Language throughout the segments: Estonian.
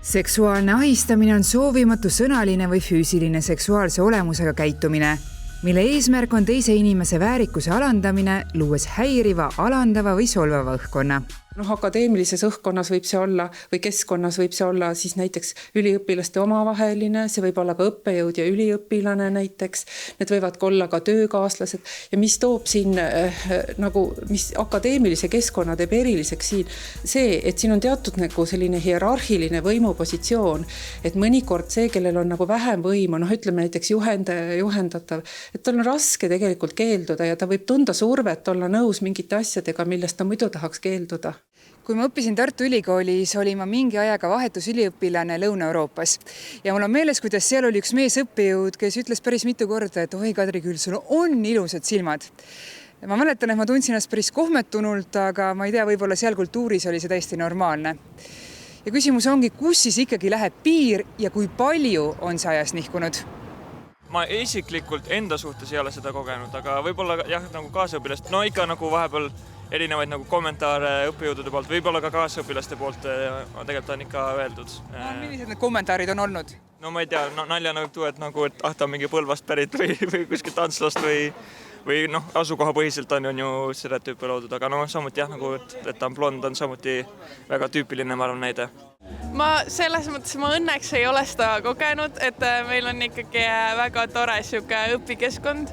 Seksuaalne ahistamine on soovimatu sõnaline või füüsiline seksuaalse olemusega käitumine, mille eesmärk on teise inimese väärikuse alandamine, luues häiriva, alandava või solvava õhkkonna. Akadeemilises õhkkonnas võib see olla või keskkonnas võib see olla siis näiteks üliõpilaste omavaheline, see võib olla ka õppejõud ja üliõpilane näiteks, need võivad olla ka töökaaslased ja mis toob siin mis akadeemilise keskkonna teeb eriliseks siin, see, et siin on teatud selline hierarhiline võimupositsioon, et mõnikord see, kellel on vähem võimu, ütleme näiteks juhendaja ja juhendatav, et tal on raske tegelikult keelduda ja ta võib tunda survet olla nõus mingite asjadega, millest ta muidu tahaks keelduda. Kui ma õppisin Tartu Ülikoolis, olin ma mingi ajaga vahetusüliõpilane Lõuna-Euroopas. Ja mul on meeles, kuidas seal oli üks mees õppejõud, kes ütles päris mitu korda, et oi Kadri, küll sul on ilusad silmad. Ma mäletan, et ma tundsin ennast päris kohmetunult, aga ma ei tea, võib-olla seal kultuuris oli see täiesti normaalne. Ja küsimus ongi, kus siis ikkagi läheb piir ja kui palju on see ajas nihkunud? Ma isiklikult enda suhtes ei ole seda kogenud, aga võib-olla jah, kaasõpilast, ikka vahepeal erinevaid kommentaare õppejõudude poolt, võib-olla ka kaasõpilaste poolt tegelikult on ikka öeldud. Millised need kommentaarid on olnud? Ma ei tea, naljana võib tuua, et ta on mingi Põlvast pärit või kuskilt Antslast või asukohapõhiselt on ju selle tüüpi loodud, aga samuti jah, et ta on blond, on samuti väga tüüpiline, ma arvan, näide. Selles mõttes ma õnneks ei ole seda kogenud, et meil on ikkagi väga tore siuke õpikeskkond.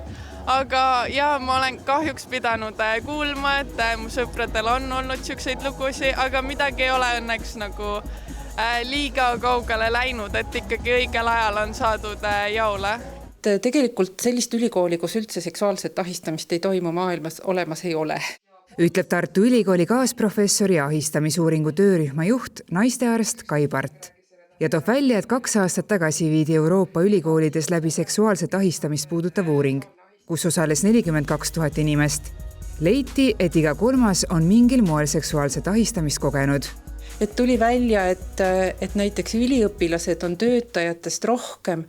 Aga ja ma olen kahjuks pidanud kuulma, et mu sõpradel on olnud siukseid lugusid, aga midagi ei ole õnneks liiga kaugele läinud, et ikkagi õigel ajal on saadud jaole. Tegelikult sellist ülikooli, kus üldse seksuaalset ahistamist ei toimu maailmas olemas ei ole. Ütleb Tartu Ülikooli kaasprofessor ja ahistamisuuringu töörühma juht, naistearst Kai Part. Ja toob välja, et 2 aastat tagasi viidi Euroopa ülikoolides läbi seksuaalset ahistamist puudutav uuring, kus osales 42 000 inimest. Leiti, et iga 3. on mingil moel seksuaalset ahistamist kogenud. Et tuli välja, et näiteks üliõpilased on töötajatest rohkem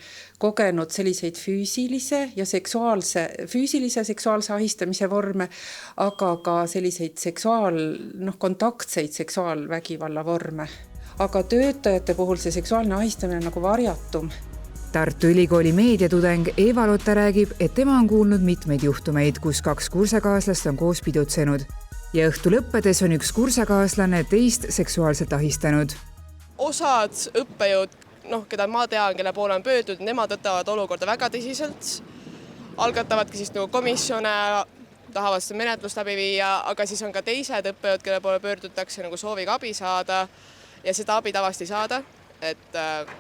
kogenud selliseid füüsilise seksuaalse ahistamise vorme, aga ka selliseid kontaktseid seksuaalvägivalla vorme. Aga töötajate puhul see seksuaalne ahistamine on varjatum. Tartu Ülikooli meediatudeng Eva Lotta räägib, et tema on kuulnud mitmeid juhtumeid, kus 2 kursakaaslast on koos pidutsenud. Ja õhtu lõppedes on üks kursakaaslane teist seksuaalselt ahistanud. Osad õppejõud, keda ma tean, kelle poole on pöördunud, nemad võtavad olukorda väga tõsiselt. Algatavadki siis komisjone, tahavad seda menetlust läbi viia, aga siis on ka teised õppejõud, kelle poole pöördutakse sooviga abi saada ja seda abi tavasti ei saada. Et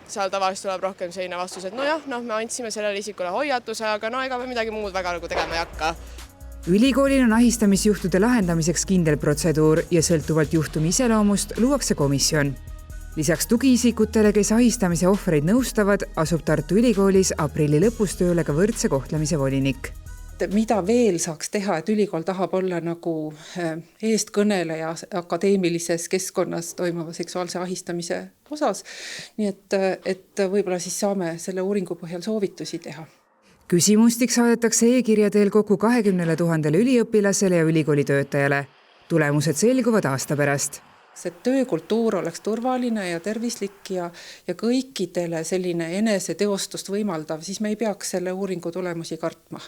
seal tavaliselt tuleb rohkem selline vastus, et me andsime sellele isikule hoiatuse, aga ega me midagi muud väga tegema ei hakka. Ülikoolil on ahistamisjuhtude lahendamiseks kindel protseduur ja sõltuvalt juhtumi iseloomust luuakse komisjon. Lisaks tugiisikutele, kes ahistamise ohvreid nõustavad, asub Tartu Ülikoolis aprilli lõpus tööle ka võrdse kohtlemise volinik. Mida veel saaks teha, et ülikool tahab olla eestkõneleja akadeemilises keskkonnas toimuva seksuaalse ahistamise osas. Nii et võib-olla siis saame selle uuringu põhjal soovitusi teha. Küsimustik saadetakse e-kirja teel kokku 20 000 üliõpilasele ja ülikooli töötajale. Tulemused selguvad aasta pärast. See töökultuur oleks turvaline ja tervislik ja kõikidele selline eneseteostust võimaldav, siis me ei peaks selle uuringu tulemusi kartma.